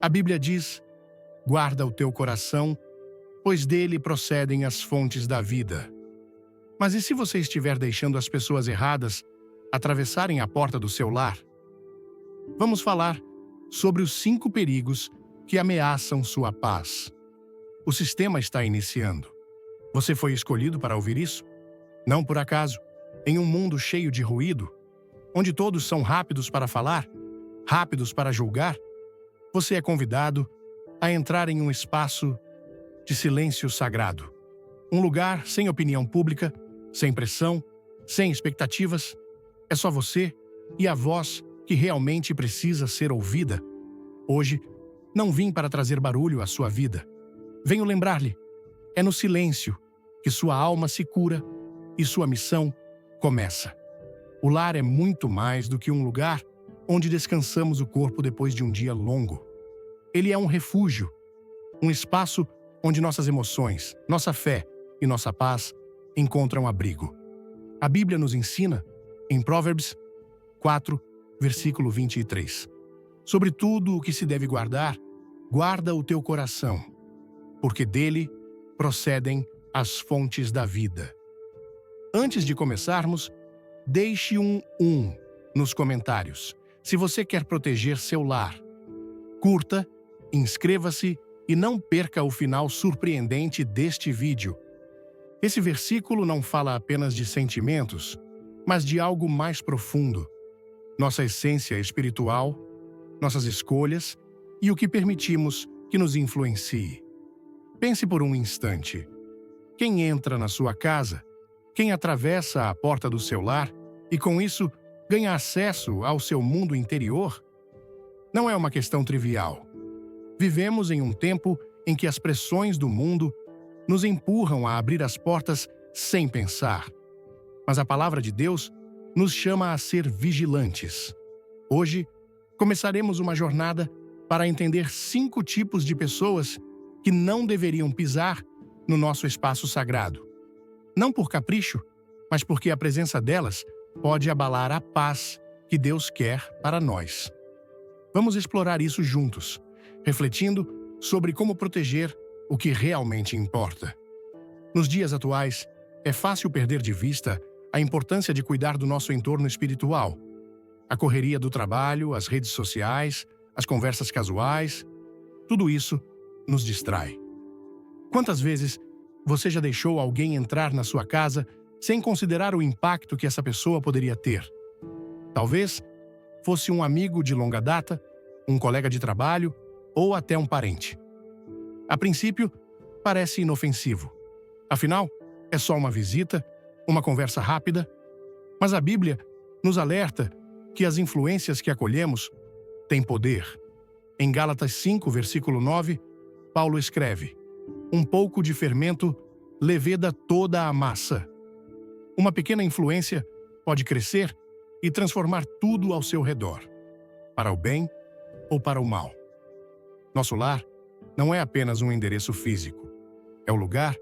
A Bíblia diz: guarda o teu coração, pois dele procedem as fontes da vida. Mas e se você estiver deixando as pessoas erradas atravessarem a porta do seu lar? Vamos falar sobre os 5 perigos que ameaçam sua paz. O sistema está iniciando. Você foi escolhido para ouvir isso? Não por acaso. Em um mundo cheio de ruído, onde todos são rápidos para falar, rápidos para julgar, você é convidado a entrar em um espaço de silêncio sagrado. Um lugar sem opinião pública, sem pressão, sem expectativas. É só você e a voz que realmente precisa ser ouvida. Hoje, não vim para trazer barulho à sua vida. Venho lembrar-lhe, é no silêncio que sua alma se cura e sua missão começa. O lar é muito mais do que um lugar onde descansamos o corpo depois de um dia longo. Ele é um refúgio, um espaço onde nossas emoções, nossa fé e nossa paz encontram abrigo. A Bíblia nos ensina, em Provérbios 4, versículo 23. Sobre tudo o que se deve guardar, guarda o teu coração, porque dele procedem as fontes da vida. Antes de começarmos, deixe um nos comentários, se você quer proteger seu lar. Curta, inscreva-se e não perca o final surpreendente deste vídeo. Esse versículo não fala apenas de sentimentos, mas de algo mais profundo. Nossa essência espiritual, nossas escolhas e o que permitimos que nos influencie. Pense por um instante. Quem entra na sua casa, quem atravessa a porta do seu lar e, com isso, ganha acesso ao seu mundo interior? Não é uma questão trivial. Vivemos em um tempo em que as pressões do mundo nos empurram a abrir as portas sem pensar. Mas a palavra de Deus nos chama a ser vigilantes. Hoje, começaremos uma jornada para entender 5 tipos de pessoas que não deveriam pisar no nosso espaço sagrado. Não por capricho, mas porque a presença delas pode abalar a paz que Deus quer para nós. Vamos explorar isso juntos, refletindo sobre como proteger o que realmente importa. Nos dias atuais, é fácil perder de vista a importância de cuidar do nosso entorno espiritual. A correria do trabalho, as redes sociais, as conversas casuais, tudo isso nos distrai. Quantas vezes você já deixou alguém entrar na sua casa sem considerar o impacto que essa pessoa poderia ter? Talvez fosse um amigo de longa data, um colega de trabalho ou até um parente. A princípio, parece inofensivo. Afinal, é só uma visita, uma conversa rápida. Mas a Bíblia nos alerta que as influências que acolhemos têm poder. Em Gálatas 5, versículo 9, Paulo escreve: um pouco de fermento leveda toda a massa. Uma pequena influência pode crescer e transformar tudo ao seu redor, para o bem ou para o mal. Nosso lar não é apenas um endereço físico. É o lugar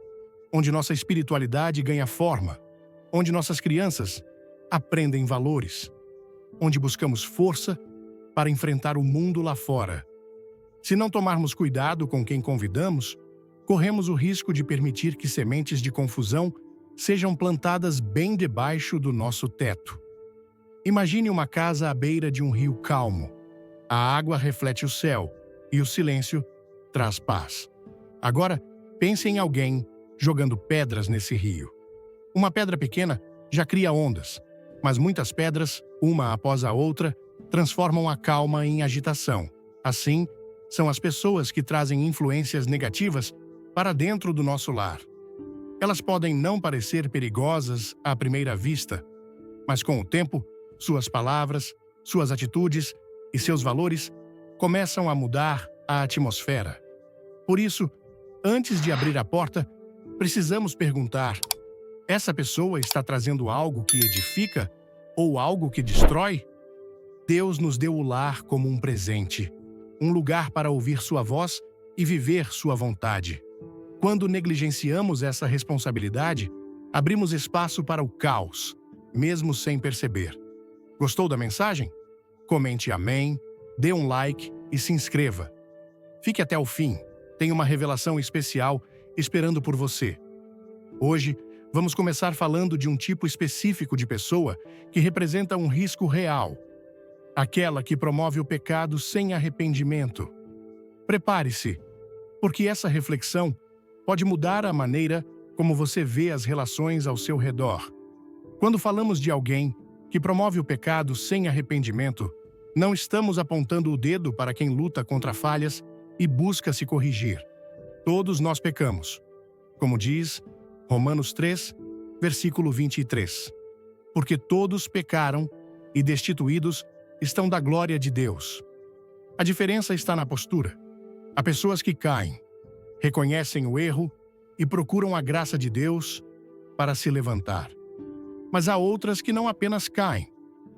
onde nossa espiritualidade ganha forma, onde nossas crianças aprendem valores, onde buscamos força para enfrentar o mundo lá fora. Se não tomarmos cuidado com quem convidamos, corremos o risco de permitir que sementes de confusão sejam plantadas bem debaixo do nosso teto. Imagine uma casa à beira de um rio calmo. A água reflete o céu e o silêncio traz paz. Agora, pense em alguém jogando pedras nesse rio. Uma pedra pequena já cria ondas, mas muitas pedras, uma após a outra, transformam a calma em agitação. Assim, são as pessoas que trazem influências negativas para dentro do nosso lar. Elas podem não parecer perigosas à primeira vista, mas com o tempo, suas palavras, suas atitudes e seus valores começam a mudar a atmosfera. Por isso, antes de abrir a porta, precisamos perguntar: essa pessoa está trazendo algo que edifica ou algo que destrói? Deus nos deu o lar como um presente, um lugar para ouvir sua voz e viver sua vontade. Quando negligenciamos essa responsabilidade, abrimos espaço para o caos, mesmo sem perceber. Gostou da mensagem? Comente amém, dê um like e se inscreva. Fique até o fim. Tem uma revelação especial esperando por você. Hoje, vamos começar falando de um tipo específico de pessoa que representa um risco real. Aquela que promove o pecado sem arrependimento. Prepare-se, porque essa reflexão pode mudar a maneira como você vê as relações ao seu redor. Quando falamos de alguém que promove o pecado sem arrependimento, não estamos apontando o dedo para quem luta contra falhas e busca se corrigir. Todos nós pecamos. Como diz Romanos 3, versículo 23. Porque todos pecaram e destituídos estão da glória de Deus. A diferença está na postura. Há pessoas que caem, reconhecem o erro e procuram a graça de Deus para se levantar. Mas há outras que não apenas caem,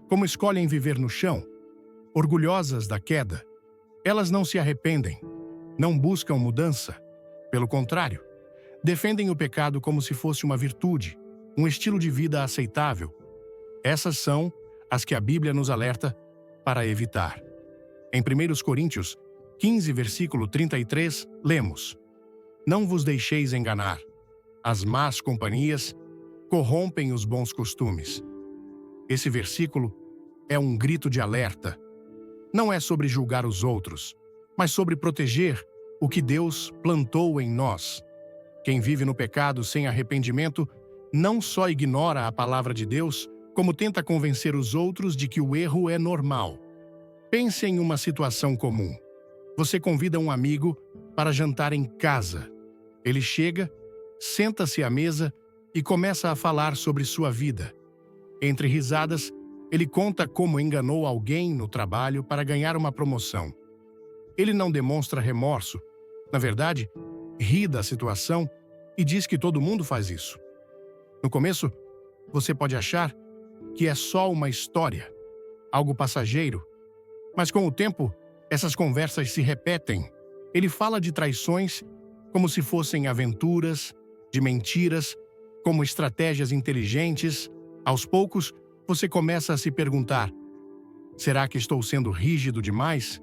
como escolhem viver no chão, orgulhosas da queda. Elas não se arrependem, não buscam mudança. Pelo contrário, defendem o pecado como se fosse uma virtude, um estilo de vida aceitável. Essas são as que a Bíblia nos alerta para evitar. Em 1 Coríntios 15, versículo 33, lemos: Não vos deixeis enganar. As más companhias corrompem os bons costumes. Esse versículo é um grito de alerta. Não é sobre julgar os outros, mas sobre proteger o que Deus plantou em nós. Quem vive no pecado sem arrependimento não só ignora a palavra de Deus, como tenta convencer os outros de que o erro é normal. Pense em uma situação comum. Você convida um amigo para jantar em casa. Ele chega, senta-se à mesa e começa a falar sobre sua vida. Entre risadas, ele conta como enganou alguém no trabalho para ganhar uma promoção. Ele não demonstra remorso. Na verdade, ri da situação e diz que todo mundo faz isso. No começo, você pode achar que é só uma história, algo passageiro. Mas com o tempo, essas conversas se repetem. Ele fala de traições como se fossem aventuras, de mentiras, como estratégias inteligentes. Aos poucos, você começa a se perguntar: será que estou sendo rígido demais?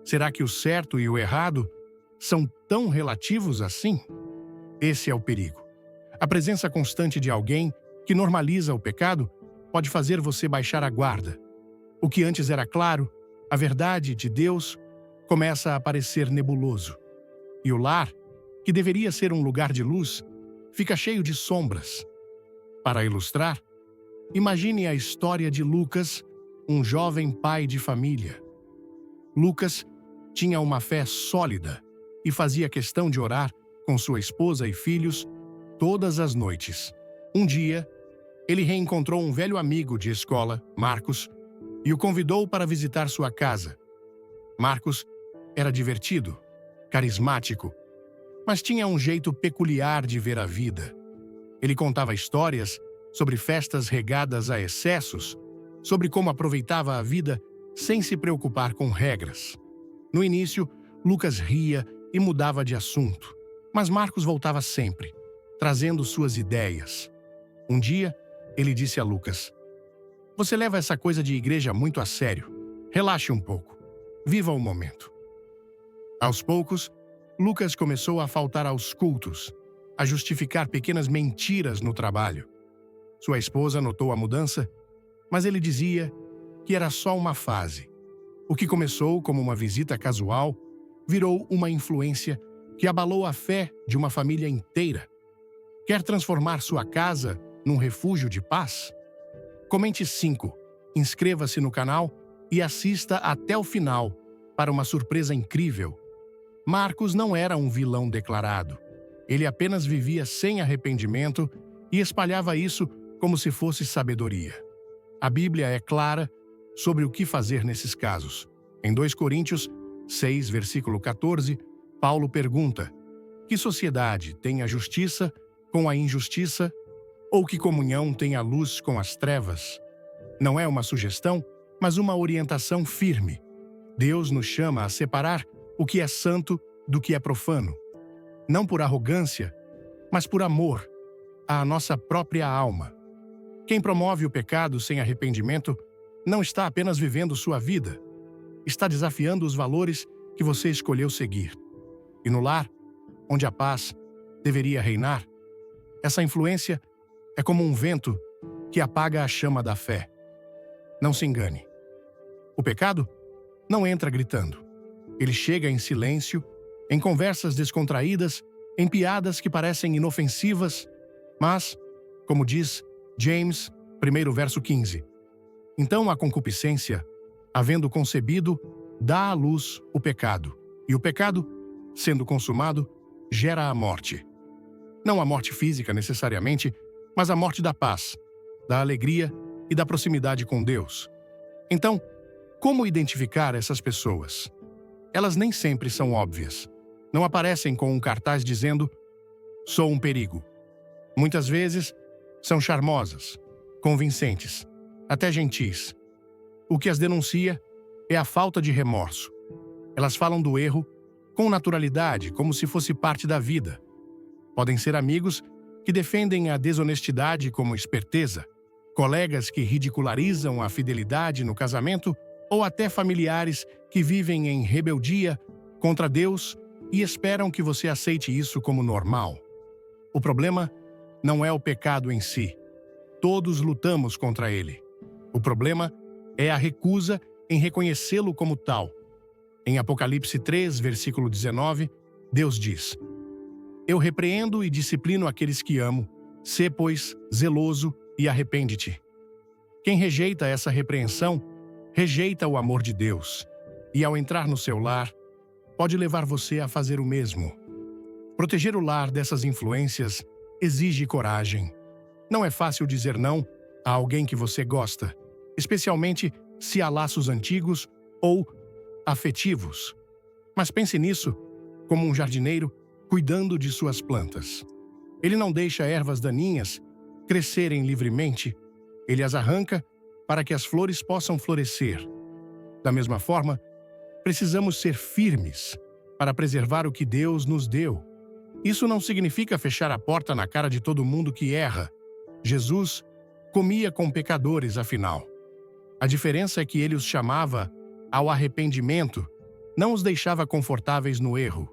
Será que o certo e o errado são tão relativos assim? Esse é o perigo. A presença constante de alguém que normaliza o pecado pode fazer você baixar a guarda. O que antes era claro, a verdade de Deus, começa a parecer nebuloso. E o lar, que deveria ser um lugar de luz, fica cheio de sombras. Para ilustrar, imagine a história de Lucas, um jovem pai de família. Lucas tinha uma fé sólida e fazia questão de orar com sua esposa e filhos todas as noites. Um dia, ele reencontrou um velho amigo de escola, Marcos, e o convidou para visitar sua casa. Marcos era divertido, carismático, mas tinha um jeito peculiar de ver a vida. Ele contava histórias sobre festas regadas a excessos, sobre como aproveitava a vida sem se preocupar com regras. No início, Lucas ria e mudava de assunto, mas Marcos voltava sempre, trazendo suas ideias. Um dia, ele disse a Lucas: Você leva essa coisa de igreja muito a sério. Relaxe um pouco. Viva o momento. Aos poucos, Lucas começou a faltar aos cultos, a justificar pequenas mentiras no trabalho. Sua esposa notou a mudança, mas ele dizia que era só uma fase. O que começou como uma visita casual virou uma influência que abalou a fé de uma família inteira. Quer transformar sua casa num refúgio de paz? Comente 5, inscreva-se no canal e assista até o final para uma surpresa incrível. Marcos não era um vilão declarado. Ele apenas vivia sem arrependimento e espalhava isso como se fosse sabedoria. A Bíblia é clara sobre o que fazer nesses casos. Em 2 Coríntios 6, versículo 14, Paulo pergunta: Que sociedade tem a justiça com a injustiça? Ou que comunhão tem a luz com as trevas? Não é uma sugestão, mas uma orientação firme. Deus nos chama a separar o que é santo do que é profano. Não por arrogância, mas por amor à nossa própria alma. Quem promove o pecado sem arrependimento não está apenas vivendo sua vida, está desafiando os valores que você escolheu seguir. E no lar, onde a paz deveria reinar, essa influência é como um vento que apaga a chama da fé. Não se engane. O pecado não entra gritando. Ele chega em silêncio, em conversas descontraídas, em piadas que parecem inofensivas, mas, como diz James, 1 verso 15, então a concupiscência, havendo concebido, dá à luz o pecado, e o pecado, sendo consumado, gera a morte. Não a morte física necessariamente, mas a morte da paz, da alegria e da proximidade com Deus. Então, como identificar essas pessoas? Elas nem sempre são óbvias. Não aparecem com um cartaz dizendo "sou um perigo". Muitas vezes, são charmosas, convincentes, até gentis. O que as denuncia é a falta de remorso. Elas falam do erro com naturalidade, como se fosse parte da vida. Podem ser amigos que defendem a desonestidade como esperteza, colegas que ridicularizam a fidelidade no casamento ou até familiares que vivem em rebeldia contra Deus e esperam que você aceite isso como normal. O problema não é o pecado em si. Todos lutamos contra ele. O problema é a recusa em reconhecê-lo como tal. Em Apocalipse 3, versículo 19, Deus diz: "Eu repreendo e disciplino aqueles que amo. Sê, pois, zeloso e arrepende-te." Quem rejeita essa repreensão, rejeita o amor de Deus. E ao entrar no seu lar, pode levar você a fazer o mesmo. Proteger o lar dessas influências exige coragem. Não é fácil dizer não a alguém que você gosta, especialmente se há laços antigos ou afetivos. Mas pense nisso como um jardineiro cuidando de suas plantas. Ele não deixa ervas daninhas crescerem livremente, ele as arranca para que as flores possam florescer. Da mesma forma, precisamos ser firmes para preservar o que Deus nos deu. Isso não significa fechar a porta na cara de todo mundo que erra. Jesus comia com pecadores, afinal. A diferença é que ele os chamava ao arrependimento, não os deixava confortáveis no erro.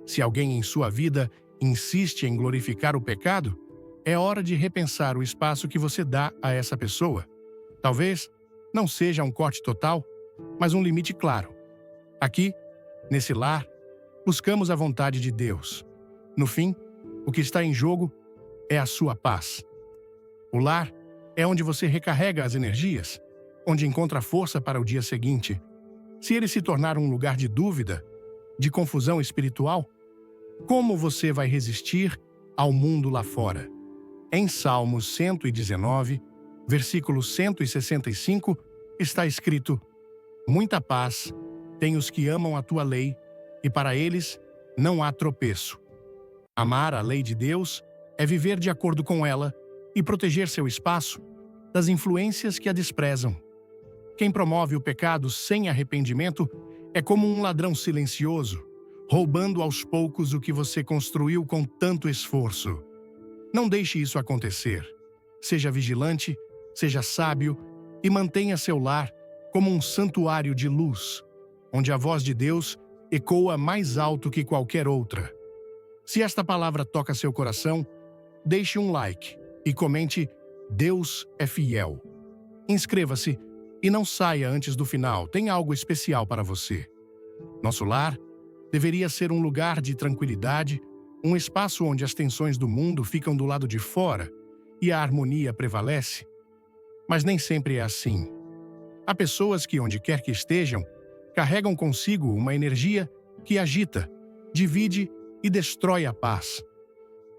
Se alguém em sua vida insiste em glorificar o pecado, é hora de repensar o espaço que você dá a essa pessoa. Talvez não seja um corte total, mas um limite claro. Aqui, nesse lar, buscamos a vontade de Deus. No fim, o que está em jogo é a sua paz. O lar é onde você recarrega as energias, onde encontra força para o dia seguinte. Se ele se tornar um lugar de dúvida, de confusão espiritual, como você vai resistir ao mundo lá fora? Em Salmos 119, versículo 165, está escrito: "Muita paz têm os que amam a tua lei, e para eles não há tropeço." Amar a lei de Deus é viver de acordo com ela e proteger seu espaço das influências que a desprezam. Quem promove o pecado sem arrependimento é como um ladrão silencioso, roubando aos poucos o que você construiu com tanto esforço. Não deixe isso acontecer. Seja vigilante, seja sábio e mantenha seu lar como um santuário de luz, onde a voz de Deus ecoa mais alto que qualquer outra. Se esta palavra toca seu coração, deixe um like e comente "Deus é fiel." Inscreva-se e não saia antes do final, tem algo especial para você. Nosso lar deveria ser um lugar de tranquilidade, um espaço onde as tensões do mundo ficam do lado de fora e a harmonia prevalece. Mas nem sempre é assim. Há pessoas que, onde quer que estejam, carregam consigo uma energia que agita, divide e destrói a paz.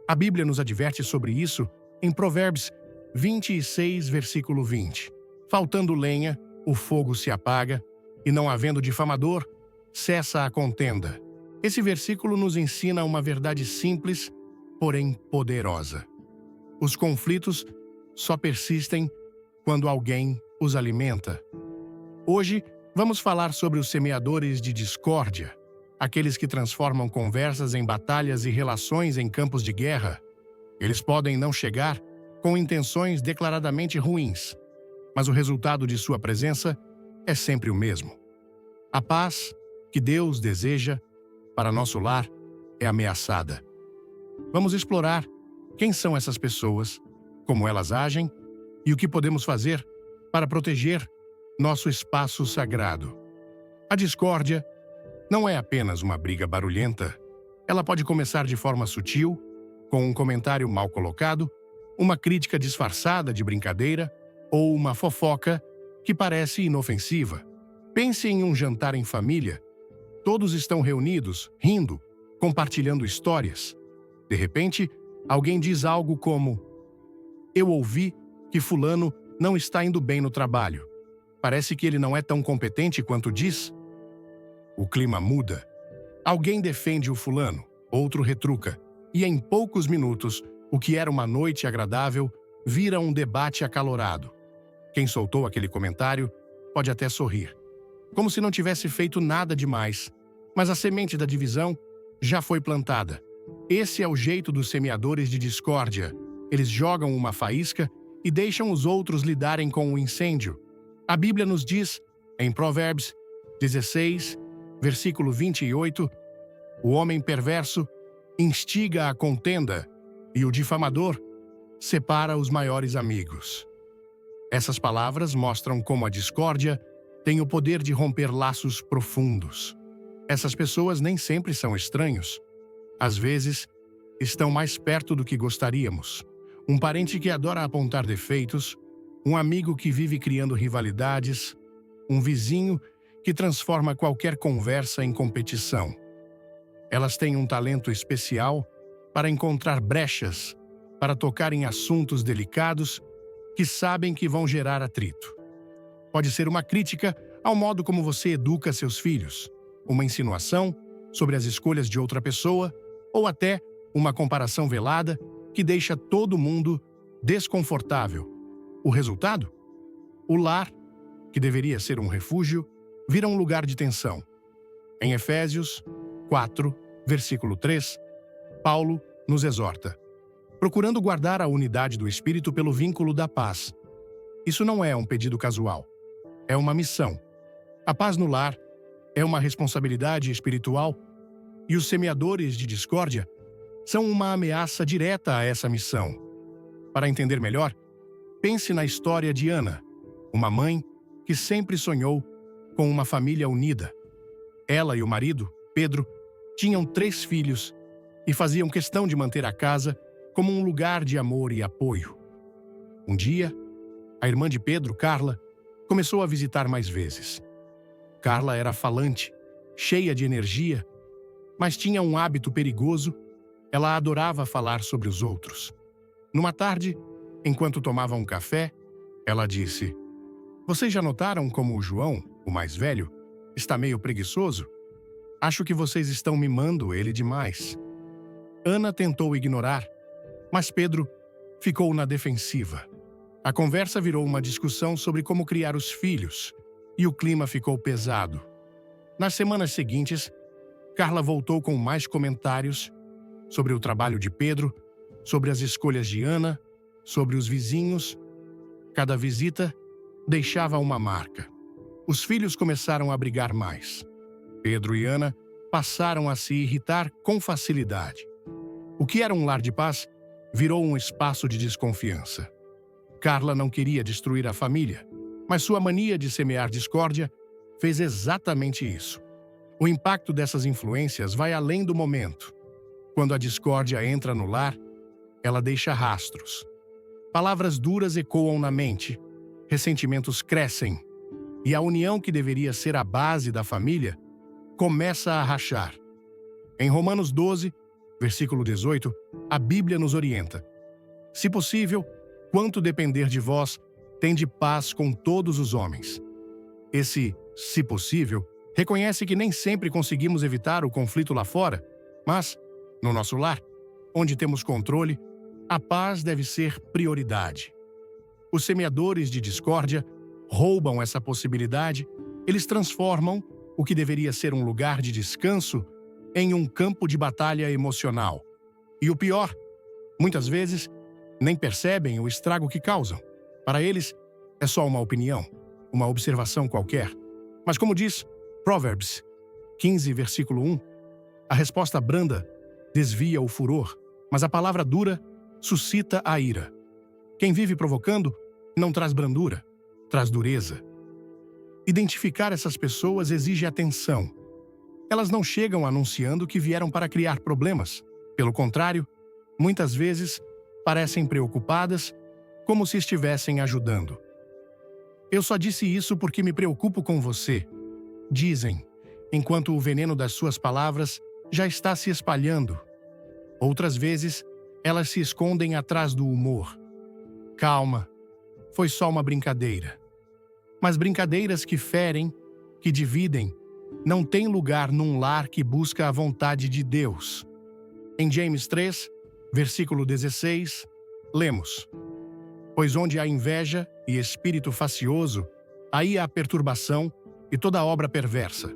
A Bíblia nos adverte sobre isso em Provérbios 26, versículo 20. "Faltando lenha, o fogo se apaga, e não havendo difamador, cessa a contenda." Esse versículo nos ensina uma verdade simples, porém poderosa. Os conflitos só persistem quando alguém os alimenta. Hoje, vamos falar sobre os semeadores de discórdia, aqueles que transformam conversas em batalhas e relações em campos de guerra. Eles podem não chegar com intenções declaradamente ruins, mas o resultado de sua presença é sempre o mesmo. A paz que Deus deseja para nosso lar é ameaçada. Vamos explorar quem são essas pessoas, como elas agem e o que podemos fazer para proteger nosso espaço sagrado. A discórdia não é apenas uma briga barulhenta. Ela pode começar de forma sutil, com um comentário mal colocado, uma crítica disfarçada de brincadeira ou uma fofoca que parece inofensiva. Pense em um jantar em família. Todos estão reunidos, rindo, compartilhando histórias. De repente, alguém diz algo como: "Eu ouvi que fulano não está indo bem no trabalho. Parece que ele não é tão competente quanto diz." O clima muda. Alguém defende o fulano, outro retruca, e em poucos minutos, o que era uma noite agradável vira um debate acalorado. Quem soltou aquele comentário pode até sorrir, como se não tivesse feito nada demais, mas a semente da divisão já foi plantada. Esse é o jeito dos semeadores de discórdia. Eles jogam uma faísca e deixam os outros lidarem com o incêndio. A Bíblia nos diz, em Provérbios 16, versículo 28, o homem perverso instiga a contenda e o difamador separa os maiores amigos. Essas palavras mostram como a discórdia tem o poder de romper laços profundos. Essas pessoas nem sempre são estranhos. Às vezes, estão mais perto do que gostaríamos. Um parente que adora apontar defeitos, um amigo que vive criando rivalidades, um vizinho que transforma qualquer conversa em competição. Elas têm um talento especial para encontrar brechas, para tocar em assuntos delicados que sabem que vão gerar atrito. Pode ser uma crítica ao modo como você educa seus filhos, uma insinuação sobre as escolhas de outra pessoa, ou até uma comparação velada que deixa todo mundo desconfortável. O resultado? O lar, que deveria ser um refúgio, vira um lugar de tensão. Em Efésios 4, versículo 3, Paulo nos exorta: procurando guardar a unidade do Espírito pelo vínculo da paz. Isso não é um pedido casual. É uma missão. A paz no lar é uma responsabilidade espiritual e os semeadores de discórdia são uma ameaça direta a essa missão. Para entender melhor, pense na história de Ana, uma mãe que sempre sonhou com uma família unida. Ela e o marido, Pedro, tinham 3 filhos e faziam questão de manter a casa como um lugar de amor e apoio. Um dia, a irmã de Pedro, Carla, começou a visitar mais vezes. Carla era falante, cheia de energia, mas tinha um hábito perigoso. Ela adorava falar sobre os outros. Numa tarde, enquanto tomavam um café, ela disse: "Vocês já notaram como o João, o mais velho, está meio preguiçoso? Acho que vocês estão mimando ele demais." Ana tentou ignorar, mas Pedro ficou na defensiva. A conversa virou uma discussão sobre como criar os filhos, e o clima ficou pesado. Nas semanas seguintes, Carla voltou com mais comentários sobre o trabalho de Pedro, sobre as escolhas de Ana, sobre os vizinhos. Cada visita deixava uma marca. Os filhos começaram a brigar mais. Pedro e Ana passaram a se irritar com facilidade. O que era um lar de paz virou um espaço de desconfiança. Carla não queria destruir a família, mas sua mania de semear discórdia fez exatamente isso. O impacto dessas influências vai além do momento. Quando a discórdia entra no lar, ela deixa rastros. Palavras duras ecoam na mente, ressentimentos crescem, e a união que deveria ser a base da família começa a rachar. Em Romanos 12, versículo 18, a Bíblia nos orienta: "Se possível, quanto depender de vós, tende paz com todos os homens." Esse "se possível" reconhece que nem sempre conseguimos evitar o conflito lá fora, mas, no nosso lar, onde temos controle, a paz deve ser prioridade. Os semeadores de discórdia roubam essa possibilidade. Eles transformam o que deveria ser um lugar de descanso em um campo de batalha emocional. E o pior, muitas vezes, nem percebem o estrago que causam. Para eles, é só uma opinião, uma observação qualquer. Mas como diz Provérbios 15, versículo 1, a resposta branda desvia o furor, mas a palavra dura suscita a ira. Quem vive provocando não traz brandura, traz dureza. Identificar essas pessoas exige atenção. Elas não chegam anunciando que vieram para criar problemas. Pelo contrário, muitas vezes parecem preocupadas, como se estivessem ajudando. Eu só disse isso porque me preocupo com você, dizem, enquanto o veneno das suas palavras já está se espalhando. Outras vezes, elas se escondem atrás do humor. Calma, foi só uma brincadeira. Mas brincadeiras que ferem, que dividem, não têm lugar num lar que busca a vontade de Deus. Em James 3, versículo 16, lemos: Pois onde há inveja e espírito facioso, aí há perturbação e toda obra perversa.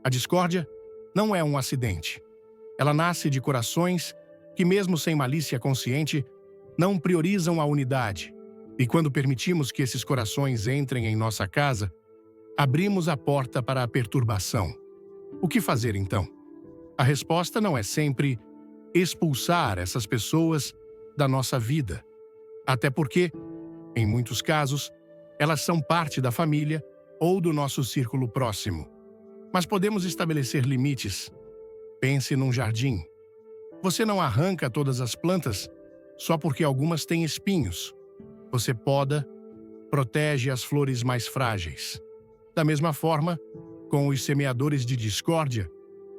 A discórdia não é um acidente. Ela nasce de corações que, mesmo sem malícia consciente, não priorizam a unidade. E quando permitimos que esses corações entrem em nossa casa, abrimos a porta para a perturbação. O que fazer então? A resposta não é sempre expulsar essas pessoas da nossa vida. Até porque, em muitos casos, elas são parte da família ou do nosso círculo próximo. Mas podemos estabelecer limites. Pense num jardim. Você não arranca todas as plantas só porque algumas têm espinhos. Você poda, protege as flores mais frágeis. Da mesma forma, com os semeadores de discórdia,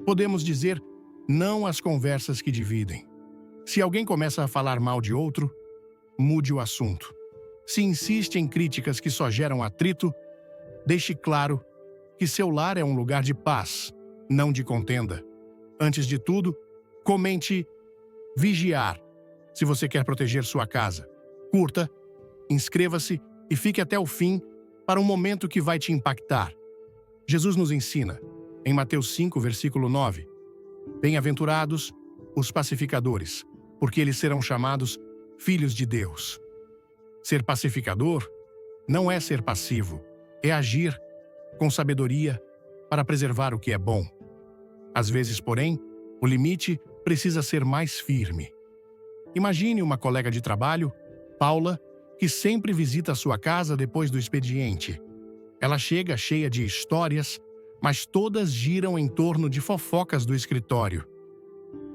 podemos dizer não às conversas que dividem. Se alguém começa a falar mal de outro, mude o assunto. Se insiste em críticas que só geram atrito, deixe claro que seu lar é um lugar de paz, não de contenda. Antes de tudo, comente vigiar, se você quer proteger sua casa. Curta, inscreva-se e fique até o fim para um momento que vai te impactar. Jesus nos ensina, em Mateus 5, versículo 9, Bem-aventurados os pacificadores, porque eles serão chamados filhos de Deus. Ser pacificador não é ser passivo, é agir com sabedoria para preservar o que é bom. Às vezes, porém, o limite precisa ser mais firme. Imagine uma colega de trabalho, Paula, que sempre visita sua casa depois do expediente. Ela chega cheia de histórias, mas todas giram em torno de fofocas do escritório.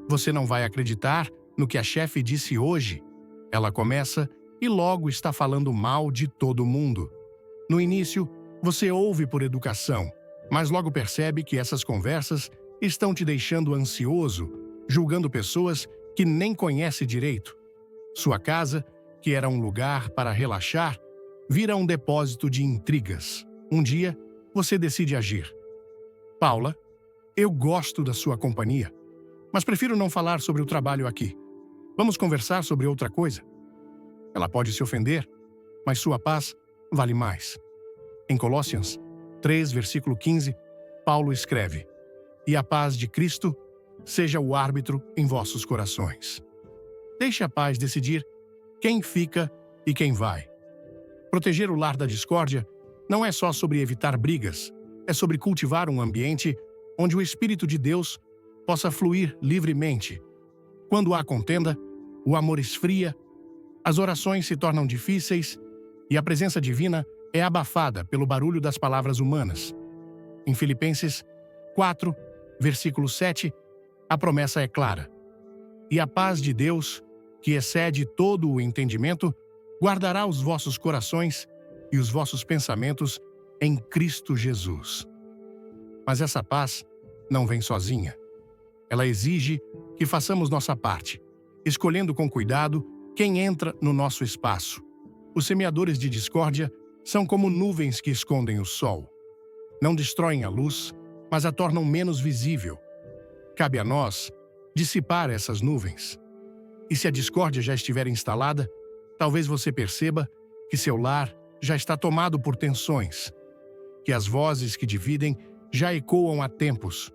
Você não vai acreditar no que a chefe disse hoje. Ela começa e logo está falando mal de todo mundo. No início, você ouve por educação, mas logo percebe que essas conversas estão te deixando ansioso, julgando pessoas que nem conhece direito. Sua casa, que era um lugar para relaxar, vira um depósito de intrigas. Um dia, você decide agir. Paula, eu gosto da sua companhia, mas prefiro não falar sobre o trabalho aqui. Vamos conversar sobre outra coisa? Ela pode se ofender, mas sua paz vale mais. Em Colossenses 3, versículo 15, Paulo escreve: E a paz de Cristo seja o árbitro em vossos corações. Deixe a paz decidir quem fica e quem vai. Proteger o lar da discórdia não é só sobre evitar brigas, é sobre cultivar um ambiente onde o Espírito de Deus possa fluir livremente. Quando há contenda, o amor esfria, as orações se tornam difíceis e a presença divina é abafada pelo barulho das palavras humanas. Em Filipenses 4, versículo 7, a promessa é clara: E a paz de Deus, que excede todo o entendimento, guardará os vossos corações e os vossos pensamentos em Cristo Jesus. Mas essa paz não vem sozinha. Ela exige que façamos nossa parte, escolhendo com cuidado quem entra no nosso espaço. Os semeadores de discórdia são como nuvens que escondem o sol. Não destroem a luz, mas a tornam menos visível. Cabe a nós dissipar essas nuvens. E se a discórdia já estiver instalada, talvez você perceba que seu lar já está tomado por tensões, que as vozes que dividem já ecoam há tempos.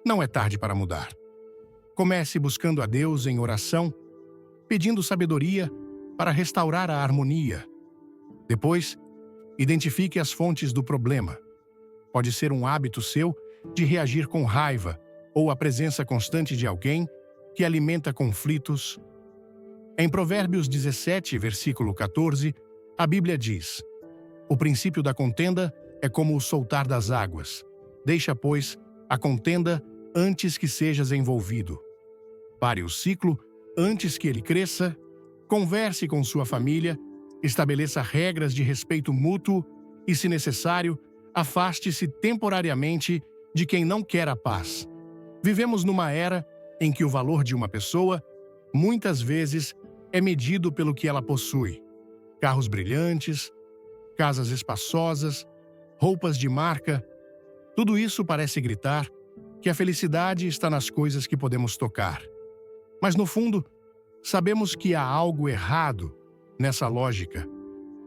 Não é tarde para mudar. Comece buscando a Deus em oração, pedindo sabedoria para restaurar a harmonia. Depois, identifique as fontes do problema. Pode ser um hábito seu de reagir com raiva ou a presença constante de alguém que alimenta conflitos. Em Provérbios 17, versículo 14, a Bíblia diz: "O princípio da contenda é como o soltar das águas. Deixa, pois, a contenda antes que sejas envolvido. Pare o ciclo antes que ele cresça, converse com sua família, estabeleça regras de respeito mútuo e, se necessário, afaste-se temporariamente de quem não quer a paz." Vivemos numa era em que o valor de uma pessoa, muitas vezes, é medido pelo que ela possui: carros brilhantes, casas espaçosas, roupas de marca. Tudo isso parece gritar que a felicidade está nas coisas que podemos tocar. Mas, no fundo, sabemos que há algo errado nessa lógica.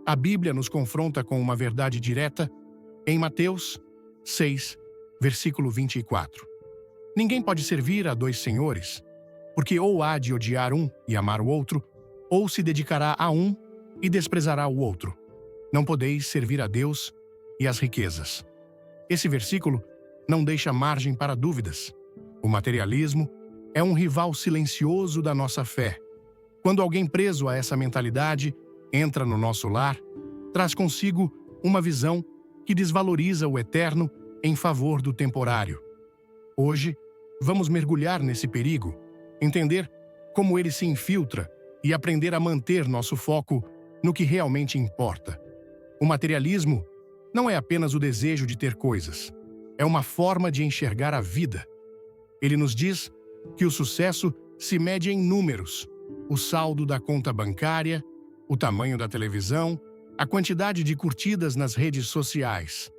A Bíblia nos confronta com uma verdade direta em Mateus 6, versículo 24. Ninguém pode servir a dois senhores, porque ou há de odiar um e amar o outro, ou se dedicará a um e desprezará o outro. Não podeis servir a Deus e às riquezas. Esse versículo não deixa margem para dúvidas. O materialismo é um rival silencioso da nossa fé. Quando alguém preso a essa mentalidade entra no nosso lar, traz consigo uma visão que desvaloriza o eterno em favor do temporário. Hoje, vamos mergulhar nesse perigo, entender como ele se infiltra e aprender a manter nosso foco no que realmente importa. O materialismo não é apenas o desejo de ter coisas, é uma forma de enxergar a vida. Ele nos diz que o sucesso se mede em números: o saldo da conta bancária, o tamanho da televisão, a quantidade de curtidas nas redes sociais.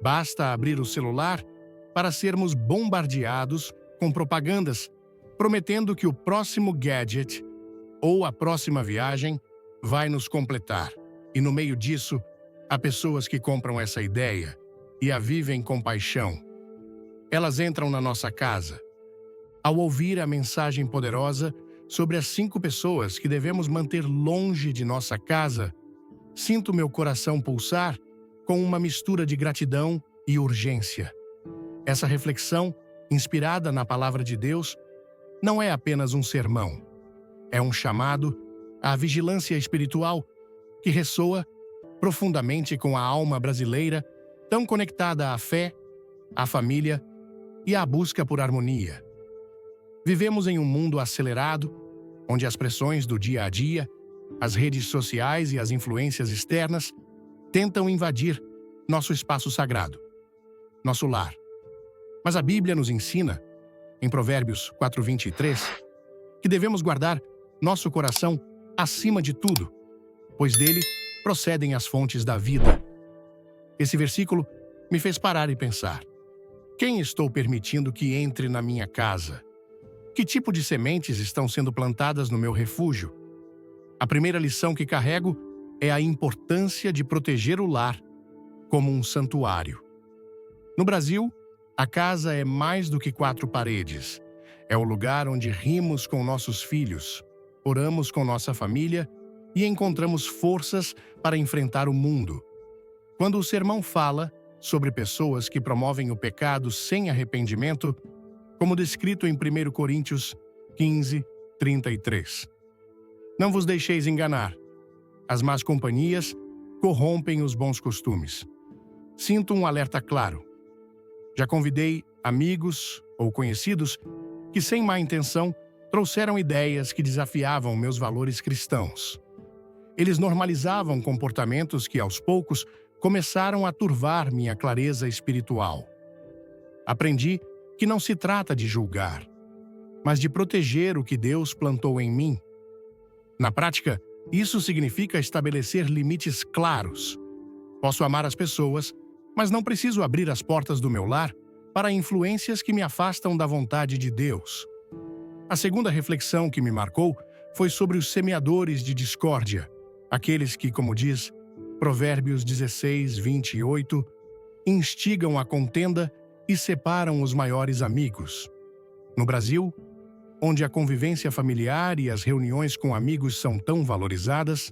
Basta abrir o celular para sermos bombardeados com propagandas prometendo que o próximo gadget ou a próxima viagem vai nos completar. E no meio disso, há pessoas que compram essa ideia e a vivem com paixão. Elas entram na nossa casa. Ao ouvir a mensagem poderosa sobre as 5 pessoas que devemos manter longe de nossa casa, sinto meu coração pulsar com uma mistura de gratidão e urgência. Essa reflexão, inspirada na Palavra de Deus, não é apenas um sermão. É um chamado à vigilância espiritual que ressoa profundamente com a alma brasileira, tão conectada à fé, à família e à busca por harmonia. Vivemos em um mundo acelerado, onde as pressões do dia a dia, as redes sociais e as influências externas tentam invadir nosso espaço sagrado, nosso lar. Mas a Bíblia nos ensina, em Provérbios 4:23, que devemos guardar nosso coração acima de tudo, pois dele procedem as fontes da vida. Esse versículo me fez parar e pensar: quem estou permitindo que entre na minha casa? Que tipo de sementes estão sendo plantadas no meu refúgio? A primeira lição que carrego é a importância de proteger o lar como um santuário. No Brasil, a casa é mais do que 4 paredes. É o lugar onde rimos com nossos filhos, oramos com nossa família e encontramos forças para enfrentar o mundo. Quando o sermão fala sobre pessoas que promovem o pecado sem arrependimento, como descrito em 1 Coríntios 15:33. Não vos deixeis enganar. As más companhias corrompem os bons costumes. Sinto um alerta claro. Já convidei amigos ou conhecidos que, sem má intenção, trouxeram ideias que desafiavam meus valores cristãos. Eles normalizavam comportamentos que, aos poucos, começaram a turvar minha clareza espiritual. Aprendi que não se trata de julgar, mas de proteger o que Deus plantou em mim. Na prática, isso significa estabelecer limites claros. Posso amar as pessoas, mas não preciso abrir as portas do meu lar para influências que me afastam da vontade de Deus. A segunda reflexão que me marcou foi sobre os semeadores de discórdia, aqueles que, como diz Provérbios 16:28, instigam a contenda e separam os maiores amigos. No Brasil, onde a convivência familiar e as reuniões com amigos são tão valorizadas,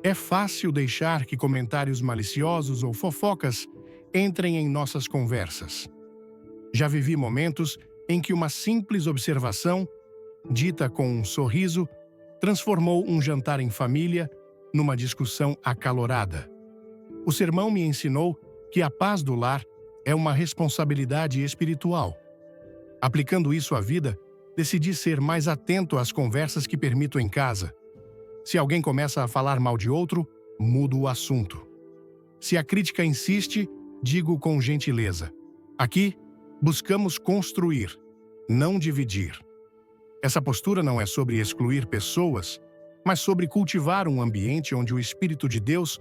é fácil deixar que comentários maliciosos ou fofocas entrem em nossas conversas. Já vivi momentos em que uma simples observação dita com um sorriso, transformou um jantar em família numa discussão acalorada. O sermão me ensinou que a paz do lar é uma responsabilidade espiritual. Aplicando isso à vida, decidi ser mais atento às conversas que permito em casa. Se alguém começa a falar mal de outro, mudo o assunto. Se a crítica insiste, digo com gentileza: aqui, buscamos construir, não dividir. Essa postura não é sobre excluir pessoas, mas sobre cultivar um ambiente onde o Espírito de Deus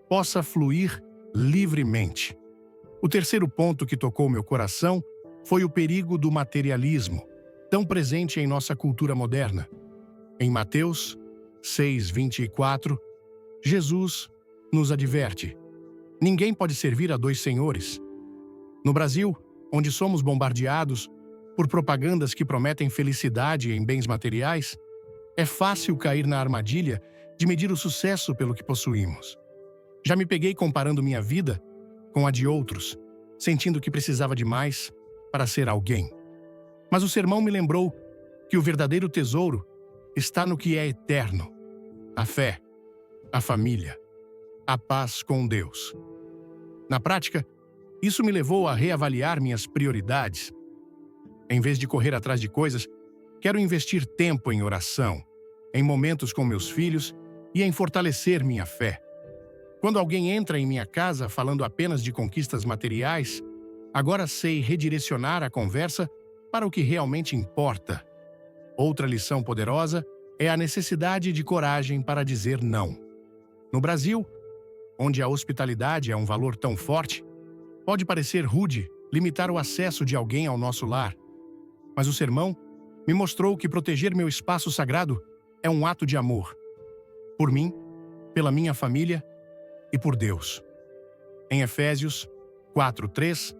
possa fluir livremente. O terceiro ponto que tocou meu coração foi o perigo do materialismo, tão presente em nossa cultura moderna. Em Mateus 6:24, Jesus nos adverte: ninguém pode servir a dois senhores. No Brasil, onde somos bombardeados por propagandas que prometem felicidade em bens materiais, é fácil cair na armadilha de medir o sucesso pelo que possuímos. Já me peguei comparando minha vida com a de outros, sentindo que precisava de mais para ser alguém. Mas o sermão me lembrou que o verdadeiro tesouro está no que é eterno: a fé, a família, a paz com Deus. Na prática, isso me levou a reavaliar minhas prioridades. Em vez de correr atrás de coisas, quero investir tempo em oração, em momentos com meus filhos e em fortalecer minha fé. Quando alguém entra em minha casa falando apenas de conquistas materiais, agora sei redirecionar a conversa para o que realmente importa. Outra lição poderosa é a necessidade de coragem para dizer não. No Brasil, onde a hospitalidade é um valor tão forte, pode parecer rude limitar o acesso de alguém ao nosso lar. Mas o sermão me mostrou que proteger meu espaço sagrado é um ato de amor. Por mim, pela minha família e por Deus. Em Efésios 4:3,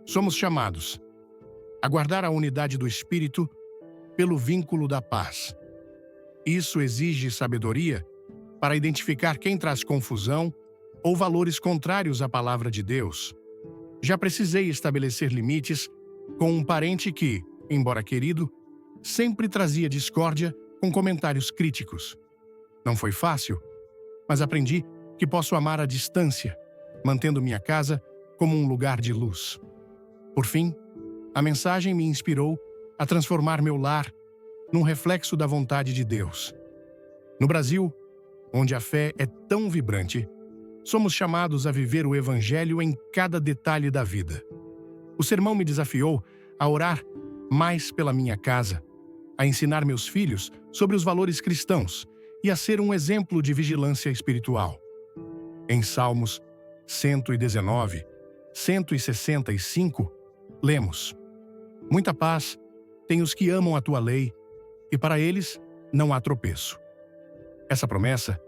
somos chamados a guardar a unidade do Espírito pelo vínculo da paz. Isso exige sabedoria para identificar quem traz confusão ou valores contrários à palavra de Deus. Já precisei estabelecer limites com um parente que, embora querido, sempre trazia discórdia com comentários críticos. Não foi fácil, mas aprendi que posso amar à distância, mantendo minha casa como um lugar de luz. Por fim, a mensagem me inspirou a transformar meu lar num reflexo da vontade de Deus. No Brasil, onde a fé é tão vibrante, somos chamados a viver o Evangelho em cada detalhe da vida. O sermão me desafiou a orar mais pela minha casa, a ensinar meus filhos sobre os valores cristãos e a ser um exemplo de vigilância espiritual. Em Salmos 119, 165, lemos: muita paz tem os que amam a tua lei, e para eles não há tropeço. Essa promessa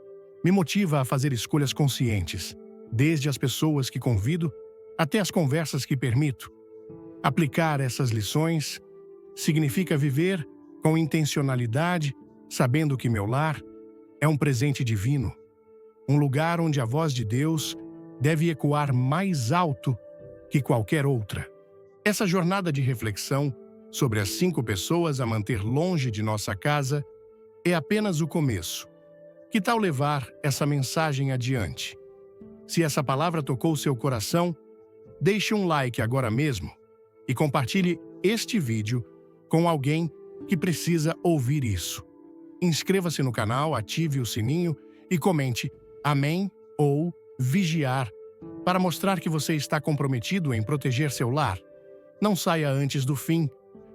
me motiva a fazer escolhas conscientes, desde as pessoas que convido até as conversas que permito. Aplicar essas lições significa viver com intencionalidade, sabendo que meu lar é um presente divino, um lugar onde a voz de Deus deve ecoar mais alto que qualquer outra. Essa jornada de reflexão sobre as 5 pessoas a manter longe de nossa casa é apenas o começo. Que tal levar essa mensagem adiante? Se essa palavra tocou seu coração, deixe um like agora mesmo e compartilhe este vídeo com alguém que precisa ouvir isso. Inscreva-se no canal, ative o sininho e comente amém ou vigiar para mostrar que você está comprometido em proteger seu lar. Não saia antes do fim,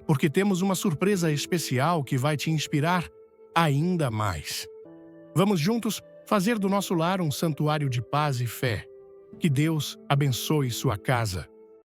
porque temos uma surpresa especial que vai te inspirar ainda mais. Vamos juntos fazer do nosso lar um santuário de paz e fé. Que Deus abençoe sua casa.